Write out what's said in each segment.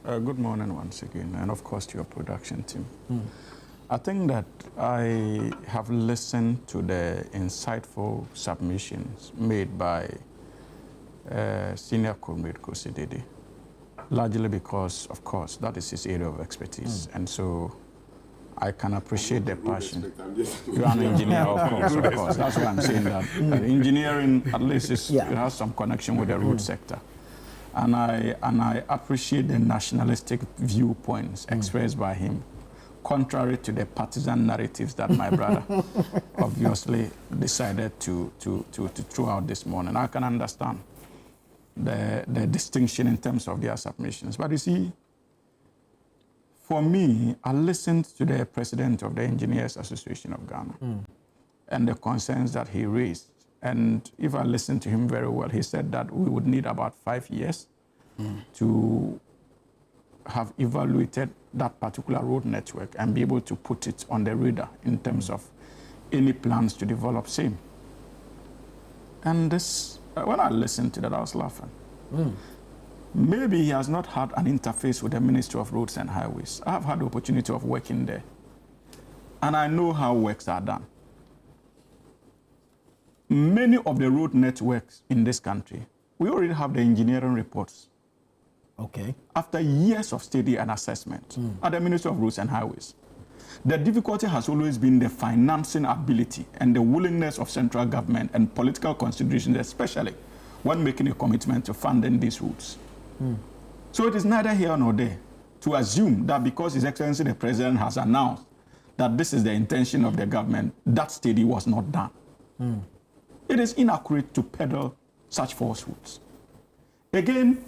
Good morning once again, and of course to your production team. I think that I have listened to the insightful submissions made by Senior Comrade Kosidede, largely because, of course, that is his area of expertise, and so I can appreciate the passion. You are an engineer, of course. That's why I'm saying that. Engineering, at least, it has some connection with the road sector. And I appreciate the nationalistic viewpoints expressed by him, contrary to the partisan narratives that my brother obviously decided to throw out this morning. I can understand the distinction in terms of their submissions. But you see, for me, I listened to the president of the Engineers Association of Ghana and the concerns that he raised. And if I listened to him very well, he said that we would need about 5 years to have evaluated that particular road network and be able to put it on the radar in terms of any plans to develop same. And this, when I listened to that, I was laughing. Maybe he has not had an interface with the Ministry of Roads and Highways. I have had the opportunity of working there, and I know how works are done. Many of the road networks in this country, we already have the engineering reports. Okay. After years of study and assessment at the Ministry of Roads and Highways. The difficulty has always been the financing ability and the willingness of central government and political considerations, especially when making a commitment to funding these routes. So it is neither here nor there to assume that because His Excellency the President has announced that this is the intention of the government, that study was not done. It is inaccurate to peddle such falsehoods. Again,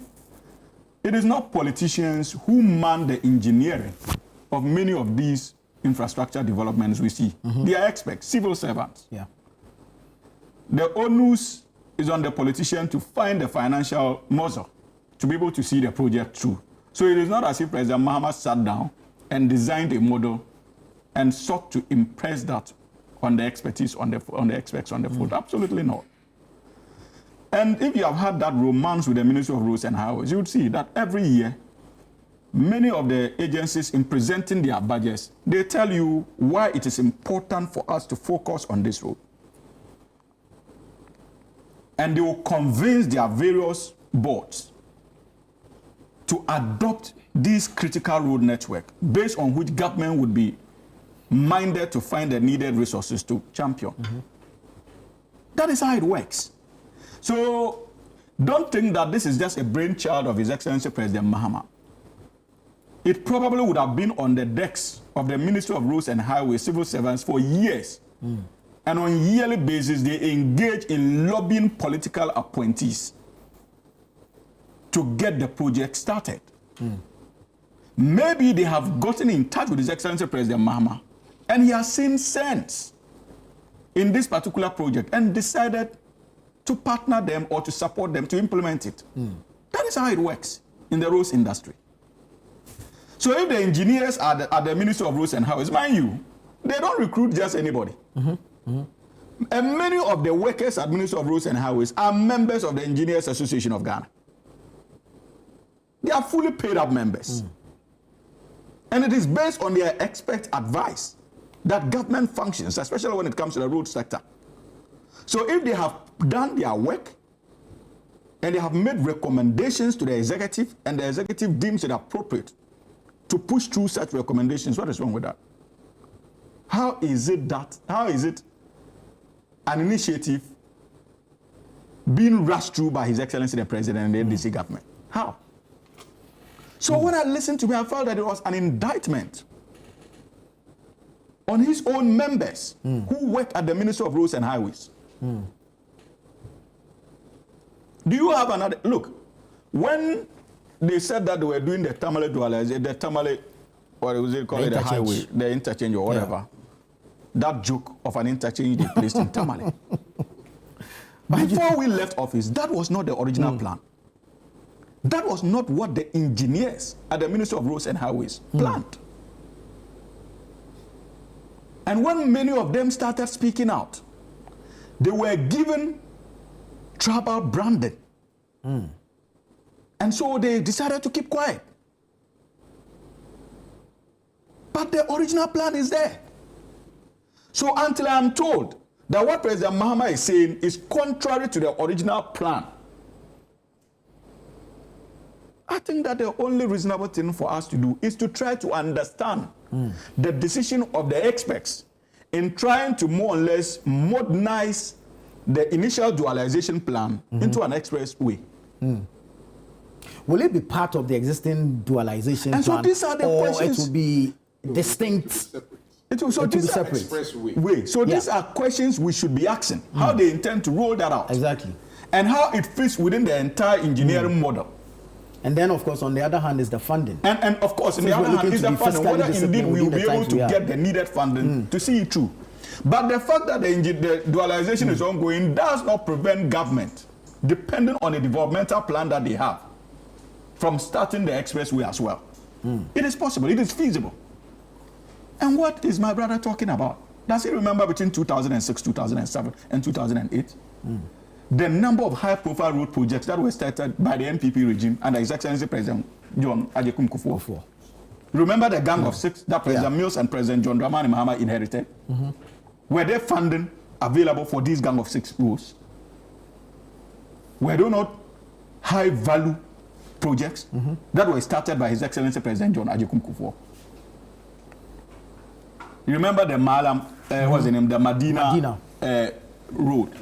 it is not politicians who man the engineering of many of these infrastructure developments we see. They are experts, civil servants. Yeah. The onus is on the politician to find the financial muscle to be able to see the project through. So it is not as if President Mahama sat down and designed a model and sought to impress that on the expertise, on the experts on the field. Absolutely not. And if you have had that romance with the Ministry of Roads and Highways, you would see that every year, many of the agencies in presenting their budgets, they tell you why it is important for us to focus on this road. And they will convince their various boards to adopt this critical road network based on which government would be minded to find the needed resources to champion. That is how it works. So don't think that this is just a brainchild of His Excellency President Mahama. It probably would have been on the decks of the Ministry of Roads and Highways civil servants for years. And on a yearly basis, they engage in lobbying political appointees to get the project started. Maybe they have gotten in touch with His Excellency President Mahama, and he has seen sense in this particular project and decided to partner them or to support them to implement it. That is how it works in the roads industry. So if the engineers are at the Ministry of Roads and Highways, mind you, they don't recruit just anybody. And many of the workers at Ministry of Roads and Highways are members of the Engineers Association of Ghana. They are fully paid up members. And it is based on their expert advice that government functions, especially when it comes to the road sector. So if they have done their work and they have made recommendations to the executive and the executive deems it appropriate to push through such recommendations, what is wrong with that? How is it an initiative being rushed through by His Excellency the President and the NDC government? How? So when I listened to him, I felt that it was an indictment on his own members who work at the Ministry of Roads and Highways. Do you have another look? When they said that they were doing the Tamale dualization, the Tamale, what was it called, the highway, the interchange or whatever, that joke of an interchange they placed in Tamale. Before we left office, that was not the original plan. That was not what the engineers at the Ministry of Roads and Highways planned. And when many of them started speaking out, they were given tribal branding. And so they decided to keep quiet. But the original plan is there. So until I'm told that what President Mahama is saying is contrary to the original plan, I think that the only reasonable thing for us to do is to try to understand the decision of the experts in trying to more or less modernize the initial dualization plan into an expressway. Will it be part of the existing dualization and plan? So these are the questions. It will be distinct. It will be separate. Expressway. So these are questions we should be asking. How they intend to roll that out. Exactly. And how it fits within the entire engineering model. And then, of course, on the other hand is the funding. And of course, on the other hand is the funding. Whether indeed we will be able to get the needed funding to see it through. But the fact that the dualization is ongoing does not prevent government, depending on the developmental plan that they have, from starting the expressway as well. It is possible. It is feasible. And what is my brother talking about? Does he remember between 2006, 2007, and 2008? The number of high-profile road projects that were started by the NPP regime under His Excellency President John Ajekum Kufuor. Remember the Gang of Six that President Mills and President John Dramani Mahama inherited? Were there funding available for these Gang of Six roads? Were there not high-value projects that were started by His Excellency President John Ajekum Kufuor? You remember the Malam, what's the name? The Medina. Road.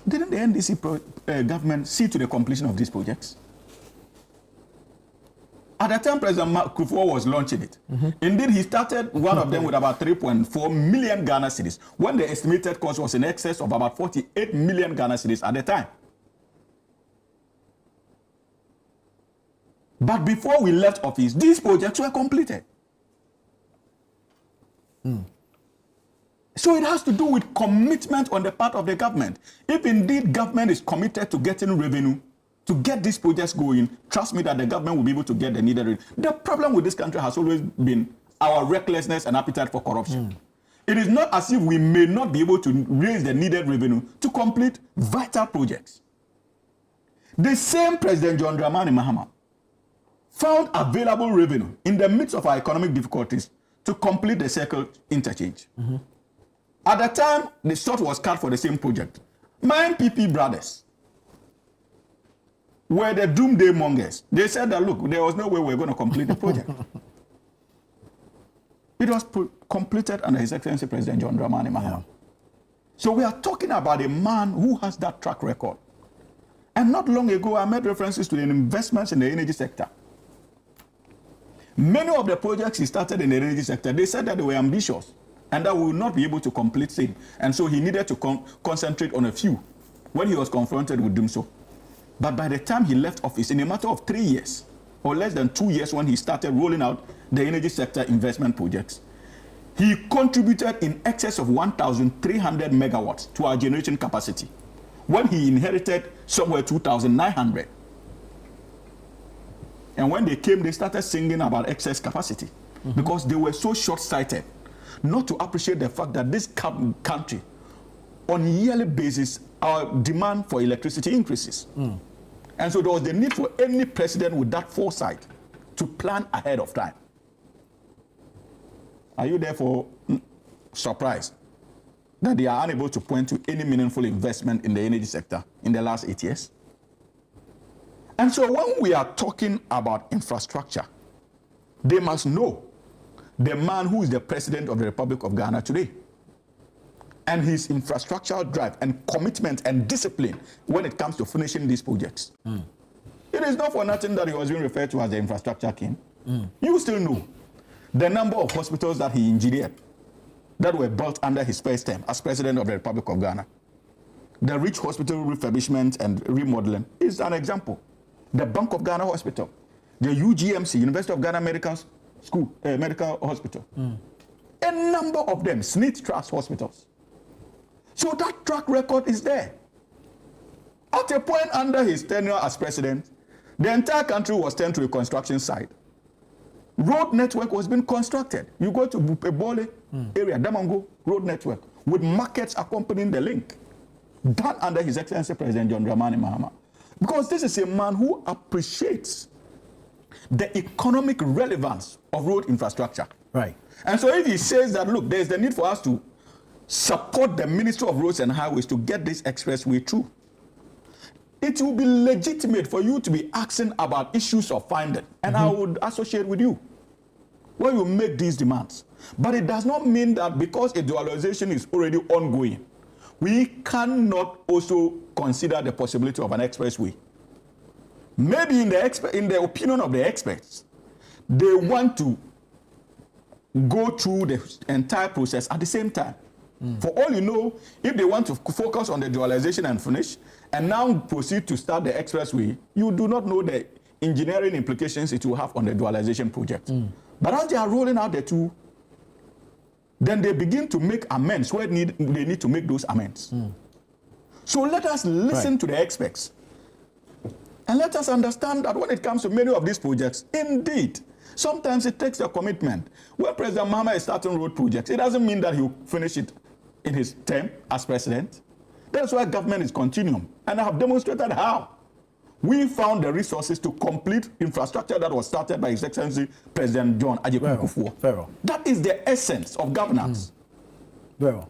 Didn't the NDC government see to the completion of these projects? At the time President Kufuor was launching it, indeed he started one of them with about 3.4 million Ghana cedis, when the estimated cost was in excess of about 48 million Ghana cedis at the time. But before we left office, these projects were completed. So it has to do with commitment on the part of the government. If indeed government is committed to getting revenue, to get these projects going, trust me that the government will be able to get the needed revenue. The problem with this country has always been our recklessness and appetite for corruption. It is not as if we may not be able to raise the needed revenue to complete vital projects. The same President John Dramani Mahama found available revenue in the midst of our economic difficulties to complete the circle interchange. At the time, the shot was cut for the same project. My NPP brothers were the doomsday mongers. They said that, look, there was no way we were going to complete the project. It was completed under His Excellency President John Dramani Mahama. So we are talking about a man who has that track record. And not long ago, I made references to the investments in the energy sector. Many of the projects he started in the energy sector, they said that they were ambitious and that we would not be able to complete same. And so he needed to concentrate on a few when he was confronted with doing so. But by the time he left office, in a matter of 3 years, or less than 2 years when he started rolling out the energy sector investment projects, he contributed in excess of 1,300 megawatts to our generation capacity, when he inherited somewhere 2,900. And when they came, they started singing about excess capacity because they were so short-sighted not to appreciate the fact that this country, on a yearly basis, our demand for electricity increases. And so there was the need for any president with that foresight to plan ahead of time. Are you therefore surprised that they are unable to point to any meaningful investment in the energy sector in the last 8 years? And so when we are talking about infrastructure, they must know the man who is the president of the Republic of Ghana today and his infrastructural drive and commitment and discipline when it comes to finishing these projects. It is not for nothing that he was being referred to as the infrastructure king. You still know the number of hospitals that he engineered that were built under his first term as president of the Republic of Ghana. The Rich Hospital refurbishment and remodeling is an example. The Bank of Ghana Hospital, the UGMC, University of Ghana Medical School, Medical Hospital. A number of them, Smith Trust hospitals. So that track record is there. At a point under his tenure as president, the entire country was turned to the construction side. Road network was being constructed. You go to Ebole area, Damango road network, with markets accompanying the link. Done under His Excellency President John Dramani Mahama. Because this is a man who appreciates the economic relevance of road infrastructure. Right. And so if he says that, look, there's the need for us to support the Ministry of Roads and Highways to get this expressway through, it will be legitimate for you to be asking about issues of funding. And I would associate with you when you make these demands. But it does not mean that because a dualization is already ongoing, we cannot also consider the possibility of an expressway. Maybe in the opinion of the experts, they want to go through the entire process at the same time. For all you know, if they want to focus on the dualization and finish, and now proceed to start the expressway, you do not know the engineering implications it will have on the dualization project. But as they are rolling out the two, then they begin to make amends where they need to make those amends. So let us listen to the experts. And let us understand that when it comes to many of these projects, indeed, sometimes it takes a commitment. When President Mahama is starting road projects, it doesn't mean that he'll finish it in his term as president. That's why government is continuum. And I have demonstrated how we found the resources to complete infrastructure that was started by His Excellency President John Ajay Kufuor. That is the essence of governance. Very well.